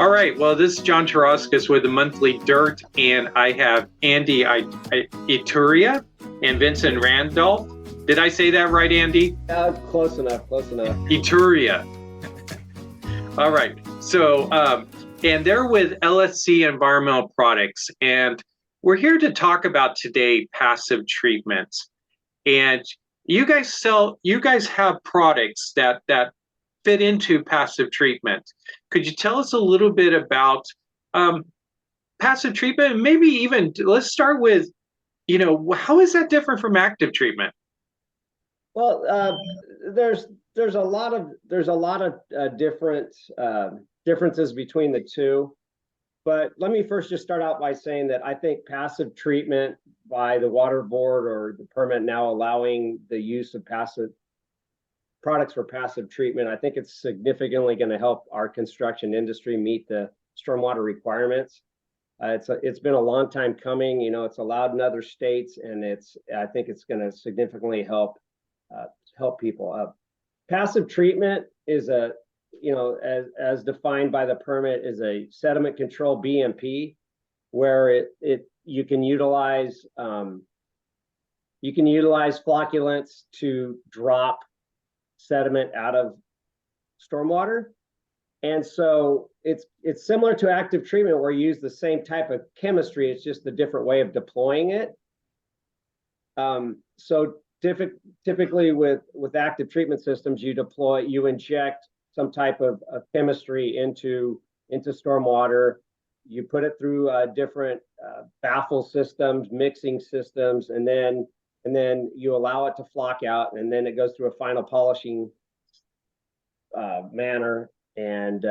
All right. Well, this is John Teravskis with the Monthly Dirt, and I have Andy Iturrirria and Vincent Randolph. Did I say that right, Andy? Close enough. Close enough. Iturrirria. All right. So, and they're with LSC Environmental Products, and we're here to talk about today passive treatments. And you guys have products that fit into passive treatment. Could you tell us a little bit about passive treatment? And maybe even let's start with, how is that different from active treatment? Well, there's a lot of different differences between the two. But let me first just start out by saying that I think passive treatment by the water board, or the permit now allowing the use of passive products for passive treatment, I think it's significantly going to help our construction industry meet the stormwater requirements. It's been a long time coming. It's allowed in other states, and I think it's going to significantly help people. Passive treatment is as defined by the permit, is a sediment control BMP, where you can utilize flocculants to drop sediment out of stormwater. And so it's similar to active treatment, where you use the same type of chemistry. It's just a different way of deploying it. So typically with active treatment systems, you inject some type of chemistry into stormwater. You put it through different baffle systems, mixing systems, and then you allow it to flock out, and then it goes through a final polishing manner, and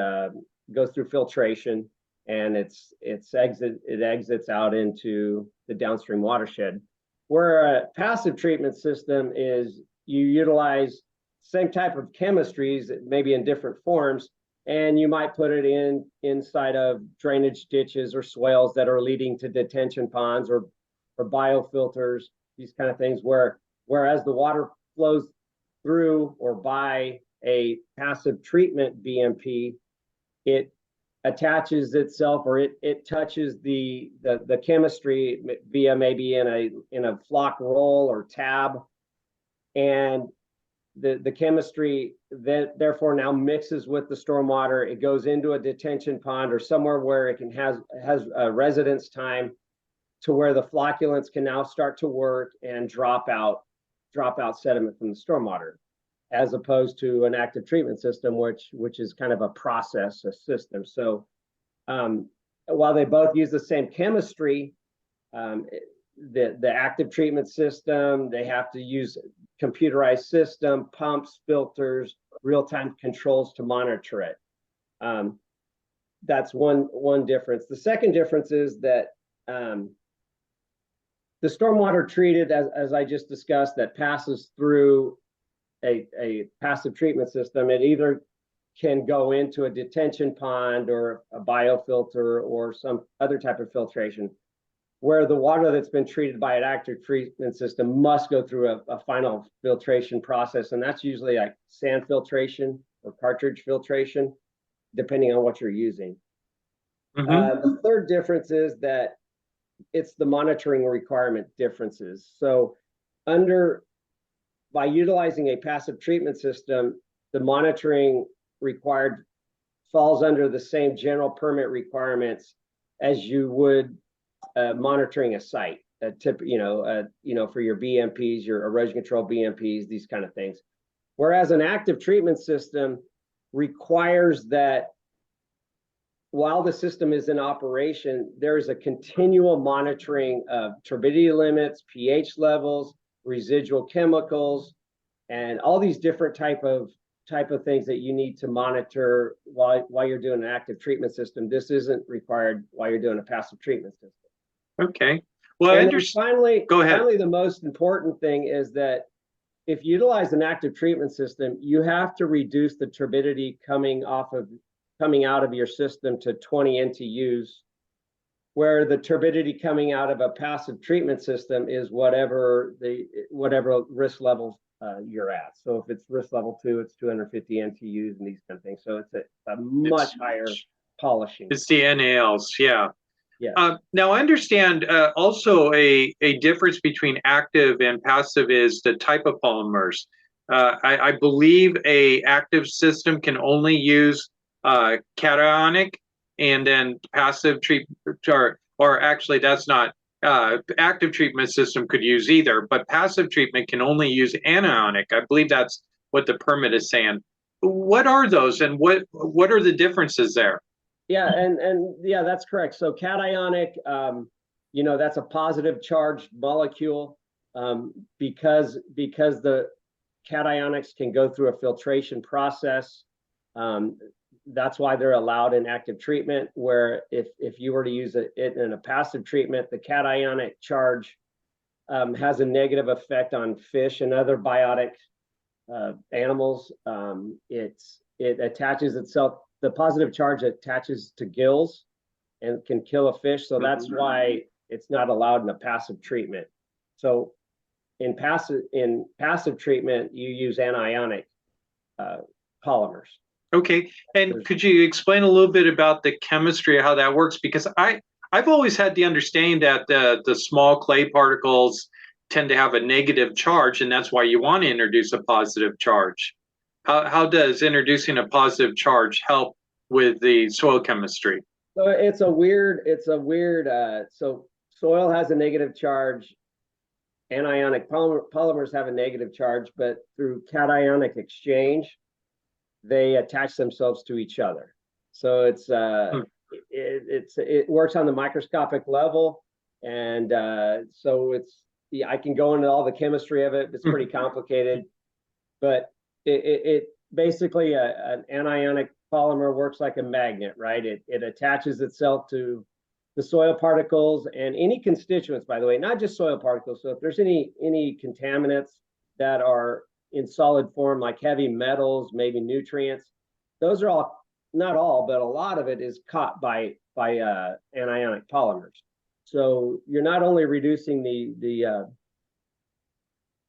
goes through filtration, and it exits out into the downstream watershed. Where a passive treatment system is, you utilize same type of chemistries, maybe in different forms, and you might put it inside of drainage ditches or swales that are leading to detention ponds or biofilters, these kind of things, whereas the water flows through or by a passive treatment BMP, it attaches itself, or it touches the chemistry via maybe in a flock roll or tab, and the chemistry that therefore now mixes with the stormwater. It goes into a detention pond or somewhere where it has a residence time, to where the flocculants can now start to work and drop out sediment from the stormwater, as opposed to an active treatment system, which is kind of a system. So while they both use the same chemistry, the active treatment system, they have to use computerized system, pumps, filters, real-time controls to monitor it. That's one difference. The second difference is that the stormwater treated, as I just discussed, that passes through a passive treatment system, it either can go into a detention pond or a biofilter or some other type of filtration, where the water that's been treated by an active treatment system must go through a final filtration process. And that's usually like sand filtration or cartridge filtration, depending on what you're using. Mm-hmm. The third difference is that it's the monitoring requirement differences. So by utilizing a passive treatment system, the monitoring required falls under the same general permit requirements as you would monitoring a site, for your BMPs, your erosion control BMPs, these kind of things. Whereas an active treatment system requires that while the system is in operation, there is a continual monitoring of turbidity limits, pH levels, residual chemicals, and all these different type of things that you need to monitor while you're doing an active treatment system. This isn't required while you're doing a passive treatment system. Okay. Well, I understand. Finally, go ahead. Finally, the most important thing is that if you utilize an active treatment system, you have to reduce the turbidity coming out of your system to 20 NTUs, where the turbidity coming out of a passive treatment system is whatever risk level you're at. So if it's risk level 2, it's 250 NTUs and these kind of things. So it's a much higher polishing. It's the NALs, yeah. Yes. Now, I understand also a difference between active and passive is the type of polymers. I believe a active system can only use cationic, and then passive treatment, or actually that's not, active treatment system could use either, but passive treatment can only use anionic. I believe that's what the permit is saying. What are those, and what are the differences there? Yeah, and yeah, that's correct. So cationic, that's a positive charged molecule, because the cationics can go through a filtration process. That's why they're allowed in active treatment, where if you were to use it in a passive treatment, the cationic charge has a negative effect on fish and other biotic animals. It attaches itself, the positive charge attaches to gills and can kill a fish. So that's why it's not allowed in a passive treatment. So in passive treatment, you use anionic polymers. Okay, and could you explain a little bit about the chemistry of how that works? Because I've always had the understanding that the small clay particles tend to have a negative charge, and that's why you want to introduce a positive charge. How does introducing a positive charge help with the soil chemistry? So so soil has a negative charge, anionic polymers have a negative charge, but through cationic exchange, they attach themselves to each other. So it works on the microscopic level, and so I can go into all the chemistry of it. It's pretty complicated, but it basically an anionic polymer works like a magnet, right? It attaches itself to the soil particles and any constituents, by the way, not just soil particles. So if there's any contaminants that are in solid form, like heavy metals, maybe nutrients, those are all, not all, but a lot of it is caught by anionic polymers. So you're not only reducing the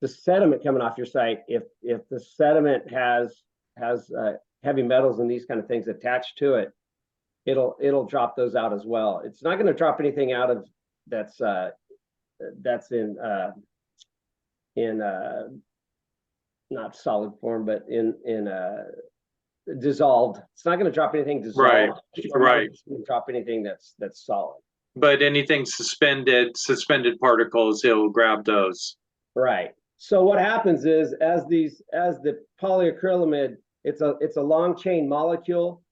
sediment coming off your site, if the sediment has heavy metals and these kind of things attached to it, it'll drop those out as well. It's not going to drop anything out of that's in not solid form, but in dissolved. It's not going to drop anything dissolved. Right. It's going to drop anything that's solid. But anything suspended particles, it'll grab those. Right. So what happens is, as the polyacrylamide, it's a long chain molecule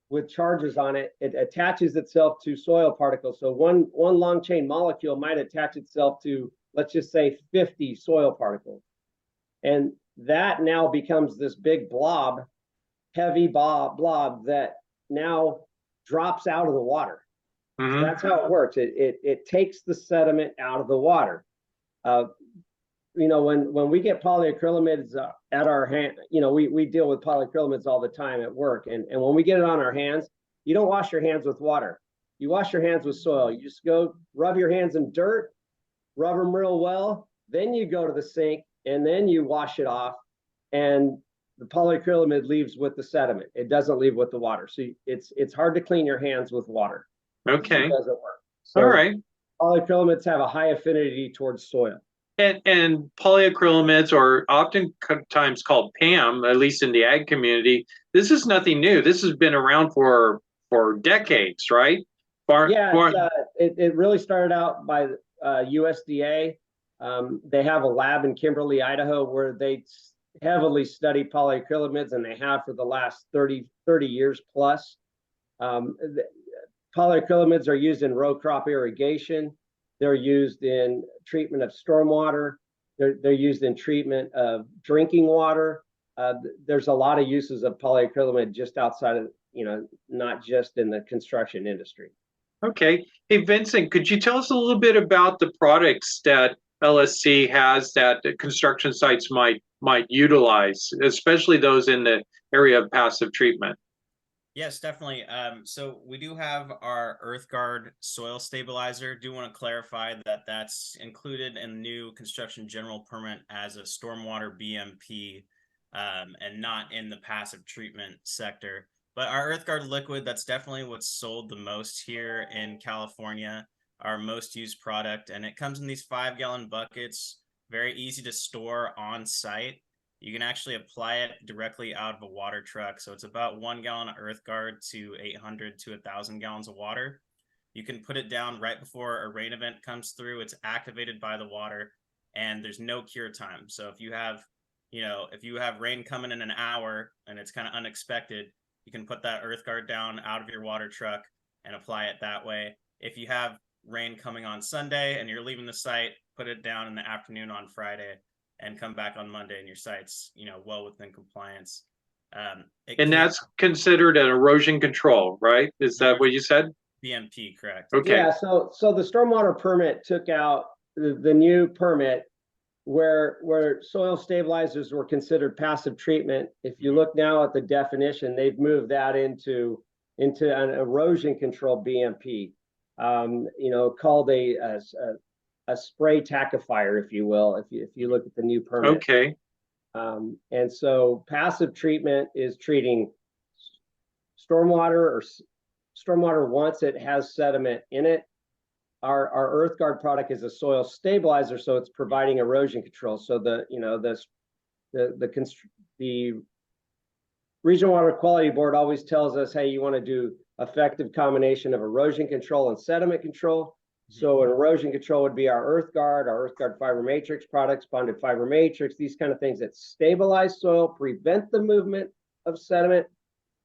with charges on it. It attaches itself to soil particles. So one long chain molecule might attach itself to, let's just say, 50 soil particles. And that now becomes this big blob, heavy blob that now drops out of the water. So that's how it works. It takes the sediment out of the water. When we get polyacrylamides at our hand, we deal with polyacrylamides all the time at work. And when we get it on our hands, you don't wash your hands with water. You wash your hands with soil. You just go rub your hands in dirt, rub them real well. Then you go to the sink and then you wash it off. And the polyacrylamide leaves with the sediment. It doesn't leave with the water. So it's hard to clean your hands with water. Okay. It doesn't work. So all right. Polyacrylamides have a high affinity towards soil. And polyacrylamides are oftentimes called PAM, at least in the ag community. This is nothing new. This has been around for decades, right? It really started out by USDA. They have a lab in Kimberly, Idaho, where they heavily study polyacrylamides, and they have for the last 30 years plus. Polyacrylamides are used in row crop irrigation. They're used in treatment of stormwater. They're used in treatment of drinking water. There's a lot of uses of polyacrylamide just outside of, not just in the construction industry. Okay. Hey, Vincent, could you tell us a little bit about the products that LSC has that construction sites might utilize, especially those in the area of passive treatment? Yes, definitely. So we do have our EarthGuard soil stabilizer. Do want to clarify that that's included in the new construction general permit as a stormwater BMP, and not in the passive treatment sector. But our EarthGuard liquid, that's definitely what's sold the most here in California, our most used product. And it comes in these 5-gallon buckets, very easy to store on site. You can actually apply it directly out of a water truck. So it's about 1 gallon of EarthGuard to 800 to 1,000 gallons of water. You can put it down right before a rain event comes through. It's activated by the water, and there's no cure time. So if you have, if you have rain coming in an hour and it's kind of unexpected, you can put that EarthGuard down out of your water truck and apply it that way. If you have rain coming on Sunday and you're leaving the site, put it down in the afternoon on Friday and come back on Monday and your site's, well within compliance. And that's considered an erosion control, right? Is that what you said? BMP, correct. Okay. Yeah, so the stormwater permit took out the new permit where soil stabilizers were considered passive treatment. If you look now at the definition, they've moved that into an erosion control BMP, called a spray tackifier, if you will, if you look at the new permit. Okay. And so passive treatment is treating stormwater once it has sediment in it. Our EarthGuard product is a soil stabilizer, so it's providing erosion control. So the Regional Water Quality Board always tells us, hey, you want to do effective combination of erosion control and sediment control. So an erosion control would be our EarthGuard fiber matrix products, bonded fiber matrix, these kind of things that stabilize soil, prevent the movement of sediment.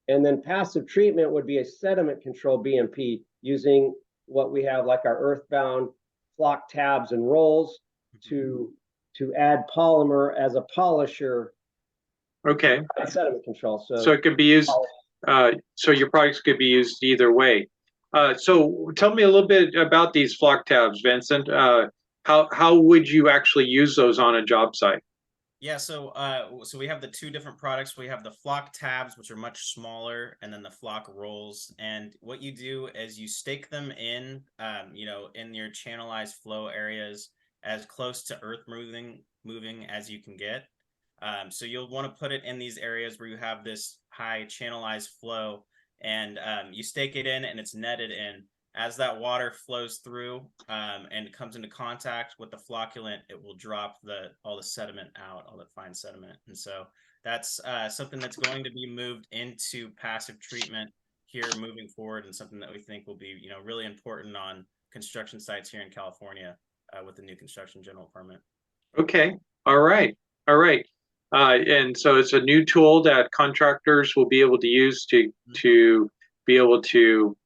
And then passive treatment would be a sediment control BMP using what we have like our earthbound flock tabs and rolls to add polymer as a polisher. Okay. Sediment control. So it could be used, so your products could be used either way. So tell me a little bit about these flock tabs, Vincent. How would you actually use those on a job site? Yeah, so we have the two different products. We have the flock tabs, which are much smaller, and then the flock rolls. And what you do is you stake them in, in your channelized flow areas as close to earth moving as you can get. So you'll want to put it in these areas where you have this high channelized flow, and you stake it in, and it's netted in. As that water flows through and comes into contact with the flocculant, it will drop all the sediment out, all the fine sediment. And so that's something that's going to be moved into passive treatment here moving forward, and something that we think will be, really important on construction sites here in California with the new construction general permit. Okay. All right. And so it's a new tool that contractors will be able to use to be able to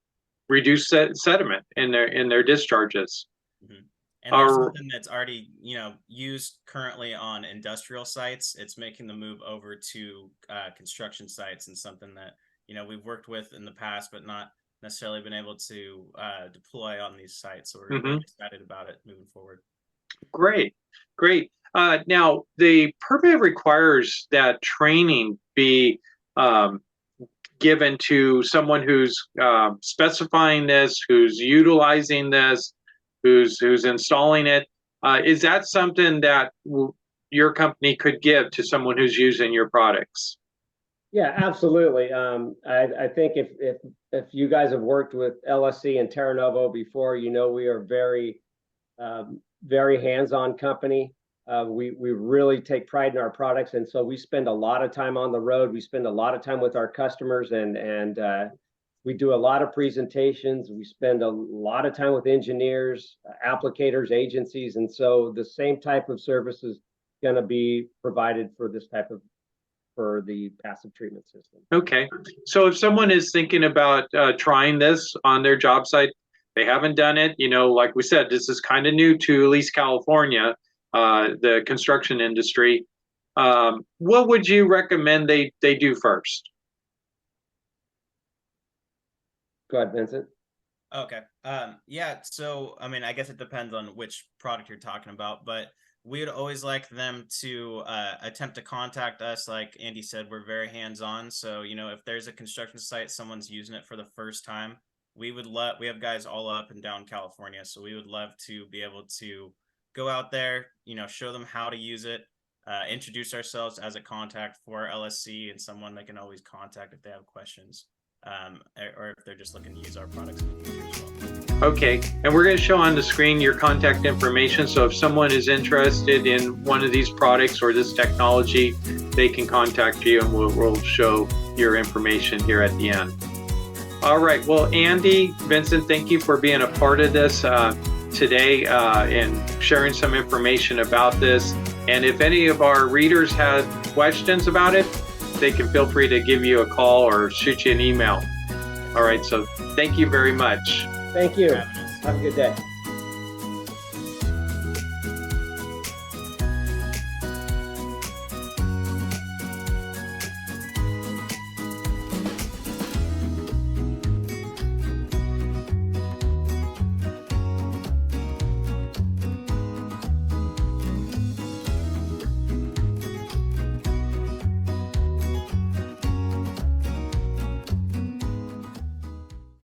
reduce sediment in their discharges. Mm-hmm. And there's something that's already, used currently on industrial sites. It's making the move over to construction sites, and something that, we've worked with in the past, but not necessarily been able to deploy on these sites. So we're really excited about it moving forward. Great. Now, the permit requires that training be given to someone who's specifying this, who's utilizing this, who's installing it. Is that something that your company could give to someone who's using your products? Yeah, absolutely. I think if you guys have worked with LSC and Terra Novo before, we are very hands-on company. We really take pride in our products, and so we spend a lot of time on the road. We spend a lot of time with our customers, and we do a lot of presentations. We spend a lot of time with engineers, applicators, agencies, and so the same type of service is going to be provided for the passive treatment system. Okay, so if someone is thinking about trying this on their job site, they haven't done it, like we said, this is kind of new to at least California. The construction industry. What would you recommend they do first? Go ahead, Vincent. Okay. Yeah. So, I guess it depends on which product you're talking about, but we would always like them to attempt to contact us. Like Andy said, we're very hands-on. So, if there's a construction site, someone's using it for the first time, we have guys all up and down California. So we would love to be able to go out there, show them how to use it, introduce ourselves as a contact for LSC and someone they can always contact if they have questions, or if they're just looking to use our products in the future as well. Okay, and we're going to show on the screen your contact information. So if someone is interested in one of these products or this technology, they can contact you, and we'll show your information here at the end. All right, well, Andy, Vincent, thank you for being a part of this today and sharing some information about this. And if any of our readers have questions about it, they can feel free to give you a call or shoot you an email. All right, so thank you very much. Thank you. For having us. Have a good day.